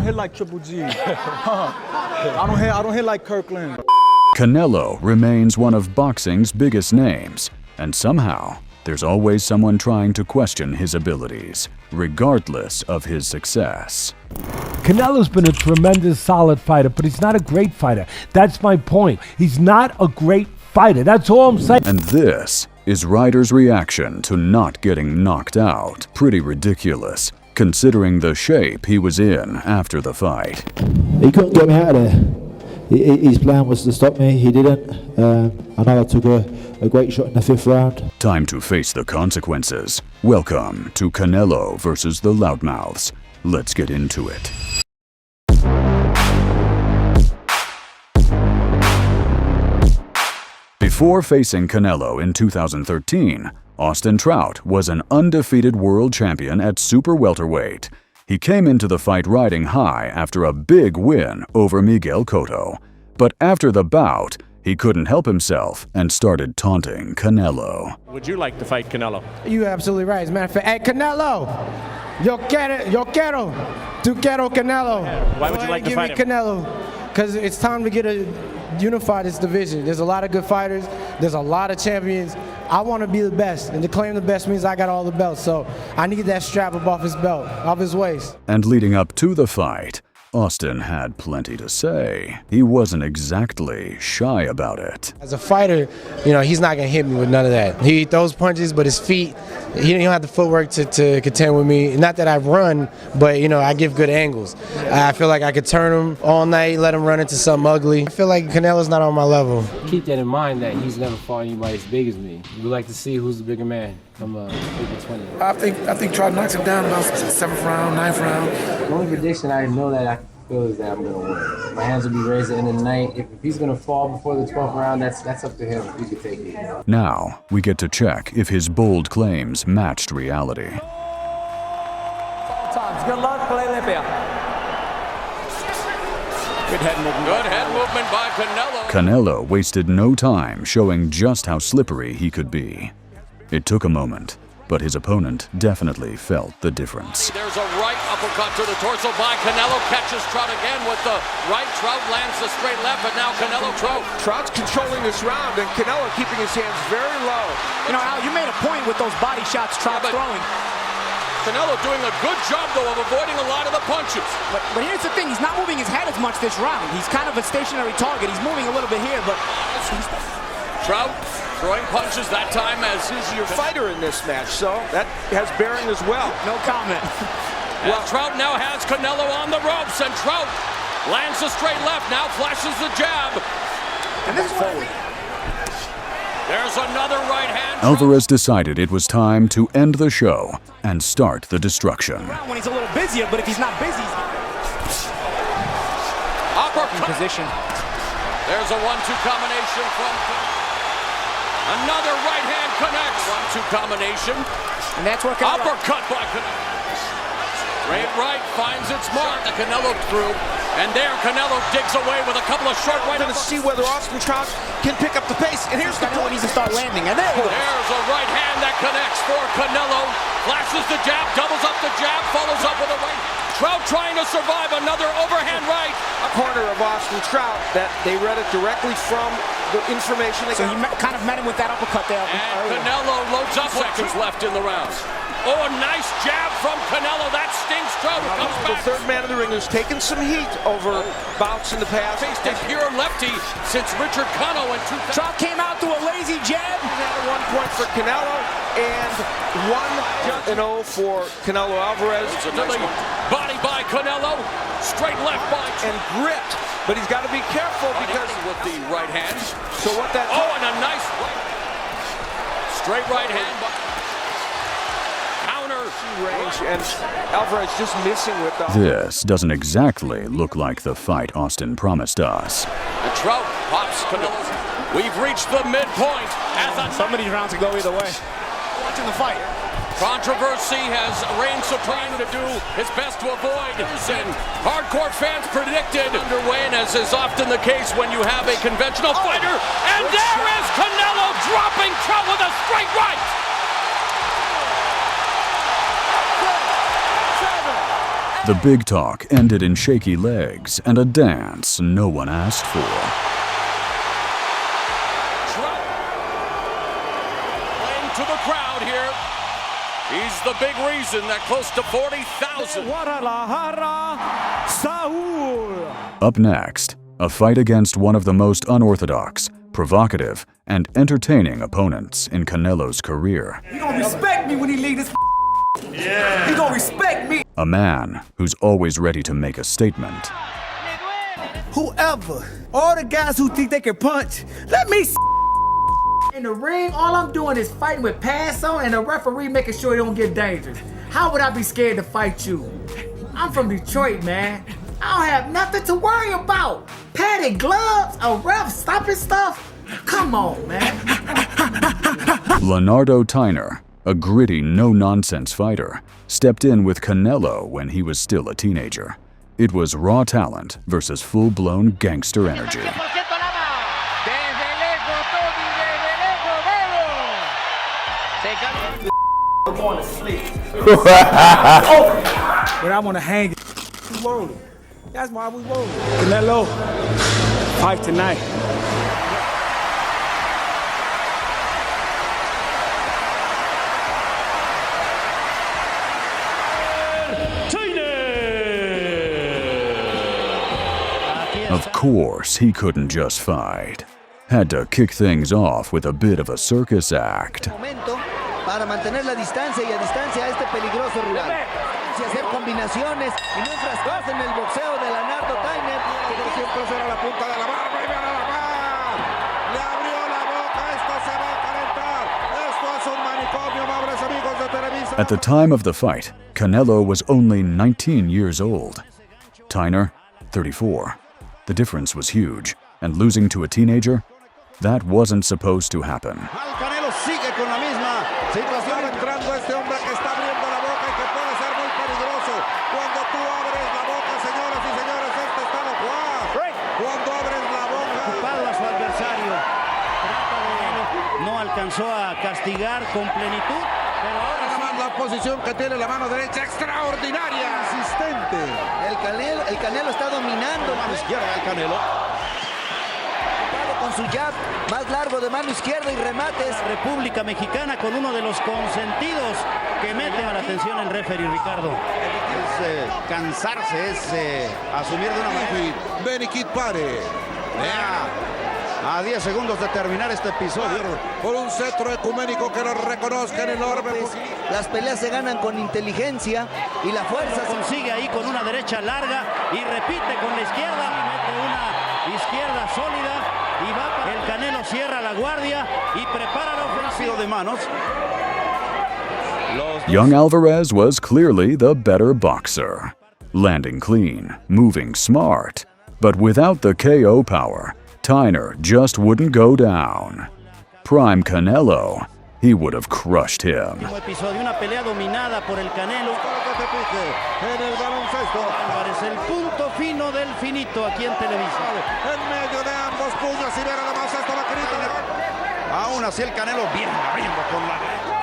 hit like Triple G. I don't hit like Kirkland. Canelo remains one of boxing's biggest names, and somehow there's always someone trying to question his abilities, regardless of his success. Canelo's been a tremendous, solid fighter, but he's not a great fighter. That's my point. He's not a great fighter. That's all I'm saying. And this is Ryder's reaction to not getting knocked out. Pretty ridiculous, considering the shape he was in after the fight. He couldn't get me out of there. His plan was to stop me. He didn't. I know I took a great shot in the 5th round. Time to face the consequences. Welcome to Canelo versus the Loudmouths. Let's get into it. Before facing Canelo in 2013, Austin Trout was an undefeated world champion at super welterweight. He came into the fight riding high after a big win over Miguel Cotto. But after the bout, he couldn't help himself and started taunting Canelo. Would you like to fight Canelo? You're absolutely right. As a matter of fact, hey, Canelo, yo quiero, tu quiero Canelo. Why would you like to fight him? Give me Canelo, because it's time to unify this division. There's a lot of good fighters. There's a lot of champions. I want to be the best, and to claim the best means I got all the belts. So I need that strap up off his belt, off his waist. And leading up to the fight, Austin had plenty to say. He wasn't exactly shy about it. As a fighter, he's not going to hit me with none of that. He throws punches, but his feet, he don't have the footwork to contend with me. Not that I run, but, I give good angles. I feel like I could turn him all night, let him run into something ugly. I feel like Canelo's not on my level. Keep that in mind that he's never fought anybody as big as me. We'd like to see who's the bigger man come April 20th. I think Trout knocks him down about 7th round, 9th round. The only prediction I know that I feel is that I'm going to win. My hands will be raised at the end of the night. If he's going to fall before the 12th round, that's up to him. He can take it. Now, we get to check if his bold claims matched reality. Good luck, play Olympia. Good head movement. Good head movement by Canelo. Canelo wasted no time showing just how slippery he could be. It took a moment, but his opponent definitely felt the difference. There's a right uppercut to the torso by Canelo. Catches Trout again with the right. Trout lands the straight left, but now Canelo Trout. Trout's controlling this round, and Canelo keeping his hands very low. Al, you made a point with those body shots Trout's throwing. Canelo doing a good job, though, of avoiding a lot of the punches. But here's the thing, he's not moving his head as much this round. He's kind of a stationary target. He's moving a little bit here, but... Trout throwing punches that time as easier fighter in this match, so that has bearing as well. No comment. Well, Trout now has Canelo on the ropes, and Trout lands the straight left, now flashes the jab. And this is forward. There's another right hand. Alvarez decided it was time to end the show and start the destruction. When he's a little busier, but if he's not busy, uppercut. Position. There's a 1-2 combination from another right hand connects. 1-2 combination. And that's where Canelo. Uppercut by Canelo. Straight right finds its mark. The Canelo through. And there Canelo digs away with a couple of short right. We're going to see whether Austin Trout can pick up the pace. And here's the point. Needs to start landing. And there he goes. There's a right hand that connects for Canelo. Flashes the jab, doubles up the jab, follows up with a right. Trout trying to survive another overhand right. A corner of Austin Trout that they read it directly from the information. So he kind of met him with that uppercut there. And Canelo loads up. Seconds left in the round. Oh, a nice jab from Canelo. That stings Trout. Comes back. The third man in the ring who's taken some heat over bouts in the past. Faced a pure lefty since Richard Cano in 2000. Trout came out to a lazy jab. 1 point for Canelo and 1-0 for Canelo Alvarez. It's a nice body by Canelo. Straight left by and gripped. But he's got to be careful because with the right hand. So what that? Oh, and a nice straight right hand. Range, and Alvarez just missing with the... This doesn't exactly look like the fight Austin promised us. And Trout pops Canelo. We've reached the midpoint. Some of these rounds can go either way. Watching the fight. Controversy has reigned supreme to do his best to avoid. And hardcore fans predicted underway, and as is often the case when you have a conventional fighter. And there is Canelo dropping Trout with a straight right. The big talk ended in shaky legs and a dance no one asked for. Trout playing to the crowd here. He's the big reason that close to 40,000. Up next, a fight against one of the most unorthodox, provocative, and entertaining opponents in Canelo's career. He gonna respect me when he leave this. Yeah. He gonna respect me. A man who's always ready to make a statement. Whoever, all the guys who think they can punch, let me in the ring. All I'm doing is fighting with pads on and the referee making sure he don't get dangerous. How would I be scared to fight you? I'm from Detroit, man. I don't have nothing to worry about. Padded gloves, a ref stopping stuff. Come on, man. Leonardo Tyner, a gritty, no-nonsense fighter, stepped in with Canelo when he was still a teenager. It was raw talent versus full-blown gangster energy. I'm going to sleep. But I want to hang it. We rolling. That's why we rolling. Canelo, fight tonight. Of course, he couldn't just fight. Had to kick things off with a bit of a circus act. Para mantener la distancia y a distancia a este peligroso rival. Y hacer combinaciones y no enfrascarse en el boxeo de Leonardo Tyner. Pero siempre será la punta de la barba y viene a la par. Le abrió la boca, esto se va a calentar. Esto es un manicomio, amables amigos de Televisa. At the time of the fight, Canelo was only 19 years old. Tyner, 34. The difference was huge, and losing to a teenager? That wasn't supposed to happen. Canelo sigue con la misma situación entrando este hombre que está abriendo la boca y que puede ser muy peligroso. Cuando tú abres la boca, señoras y señores, esto está lo cual. Cuando abres la boca. Ocupado a su adversario. No alcanzó a castigar con plenitud, pero ahora la posición que tiene la mano derecha extraordinaria. Insistente. El Canelo está dominando. Mano izquierda del Canelo. Con su jab más largo de mano izquierda y remates. República Mexicana con uno de los consentidos que mete a la atención el referee Ricardo. Es cansarse, es asumir de una manera. Benny Kid pare. A 10 segundos de terminar este episodio. Por un cetro ecuménico que lo reconozcan enorme. Las peleas se ganan con inteligencia y la fuerza. Consigue ahí con una derecha larga y repite con la izquierda. Mete una izquierda sólida. Y va para el Canelo, cierra la guardia y prepara la ofensiva de manos. Young Alvarez was clearly the better boxer. Landing clean, moving smart. But without the KO power, Tyner just wouldn't go down. Prime Canelo, he would have crushed him. Episodio, una pelea dominada por el Canelo. En el baloncesto. Álvarez, el punto fino del finito aquí en Televisa. En medio de ambos puños y ver además esta maquinita de... Aún así el Canelo viene abriendo con la derecha.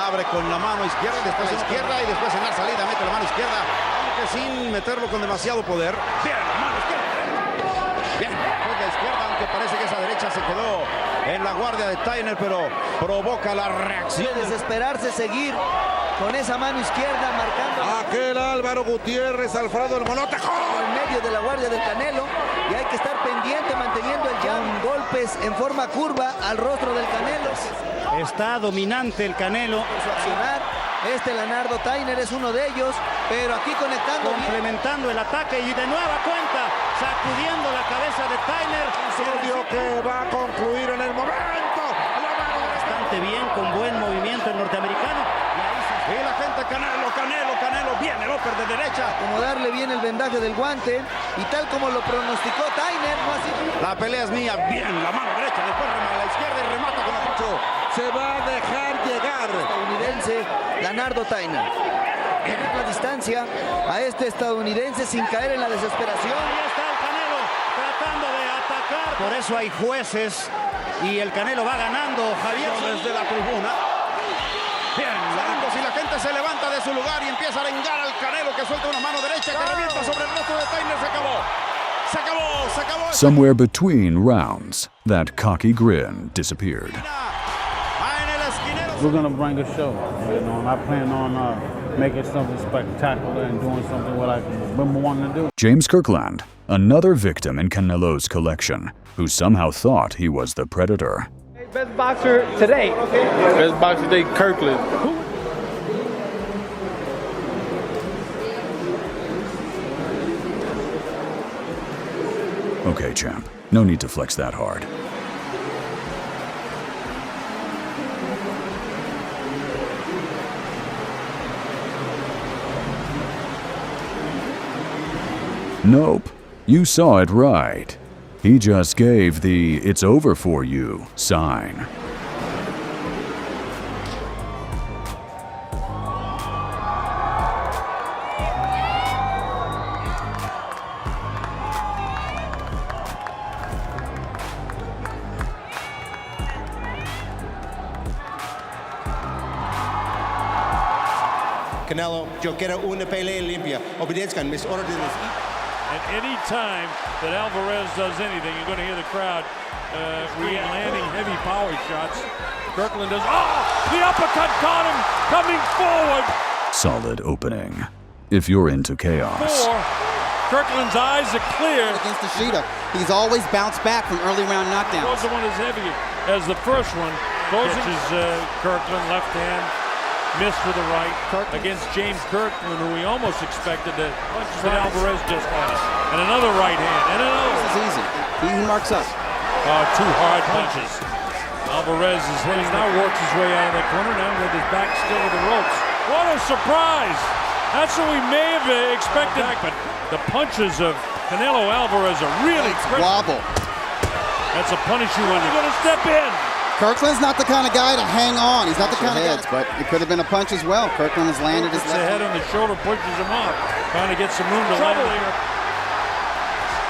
Abre con la mano izquierda, después la izquierda y después en la salida mete la mano izquierda, aunque sin meterlo con demasiado poder. Bien, la mano izquierda. Bien, pues la izquierda, aunque parece que esa derecha se quedó en la guardia de Tyner, pero provoca la reacción. De desesperarse, seguir con esa mano izquierda marcando. Aquel Álvaro Gutiérrez, Alfredo el Monotejo. En medio de la guardia del Canelo y hay que estar pendiente manteniendo el jab. Con golpes en forma curva al rostro del Canelo. Está dominante el Canelo. Su accionar. Leonardo Tyner es uno de ellos, pero aquí conectando. Complementando el ataque y de nueva cuenta sacudiendo la cabeza de Tyner. Episodio que va a concluir en el momento. Bastante bien, con buen movimiento el norteamericano. Y la gente Canelo, viene el upper de derecha. Acomodarle bien el vendaje del guante y tal como lo pronosticó Tyner, no así. La pelea es mía, bien, la mano derecha, después remata a la izquierda y remata con la derecha. Se va a dejar llegar. Estadounidense Leonardo Tyner. La distancia a este estadounidense sin caer en la desesperación. Ahí está el Canelo tratando de atacar. Por eso hay jueces y el Canelo va ganando, Javier. Desde la tribuna. Bien, y la gente Este se levanta de su lugar y empieza a arengar al Canelo, que suelta una mano derecha que revienta sobre el rostro de Taylor. Se acabó. Se acabó. Se acabó. Somewhere between rounds, that cocky grin disappeared. We're going to bring a show, you know, and I plan on making something spectacular and doing something what I've been wanting to do. James Kirkland, another victim in Canelo's collection, who somehow thought he was the predator. Best boxer today. Best boxer today, Kirkland. Okay, champ, no need to flex that hard. Nope, you saw it right. He just gave the "it's over for you" sign. Canelo, yo quiero una pelea limpia. Obedezcan mis órdenes. And any time that Alvarez does anything, you're going to hear the crowd landing heavy power shots. Kirkland does. Oh, the uppercut caught him coming forward. Solid opening. If you're into chaos. Kirkland's eyes are clear. Against the Sheeta, he's always bounced back from early round knockdowns. Wasn't one as heavy as the first one. Catches Kirkland left hand. Missed with the right against James Kirkland, who we almost expected to punches that Alvarez just had. And another right hand, and another. This is easy. He marks up. Two hard punches. Alvarez is hitting now, works his way out of the corner now with his back still to the ropes. What a surprise! That's what we may have expected, but the punches of Canelo Alvarez are really wobble. That's a punish you when you're going to step in. Kirkland's not the kind of guy to hang on. He's not the kind of guy. But it could have been a punch as well. Kirkland has landed his left head on the shoulder, pushes him off. Trying to get some room to land there.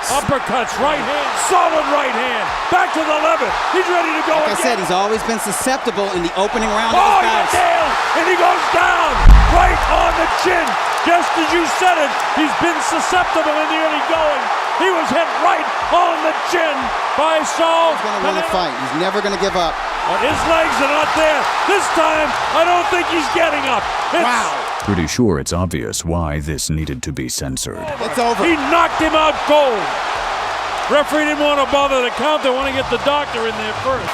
Uppercuts, right hand, solid right hand. Back to the 11. He's ready to go again. Like I said, he's always been susceptible in the opening round of his bouts. Nailed, and he goes down right on the chin. Just as you said it, he's been susceptible in the early going. He was hit right on the chin by Saul. He's going to win the fight. He's never going to give up. But his legs are not there. This time, I don't think he's getting up. Wow. Pretty sure it's obvious why this needed to be censored. It's over. He knocked him out cold. Referee didn't want to bother the count. They want to get the doctor in there first.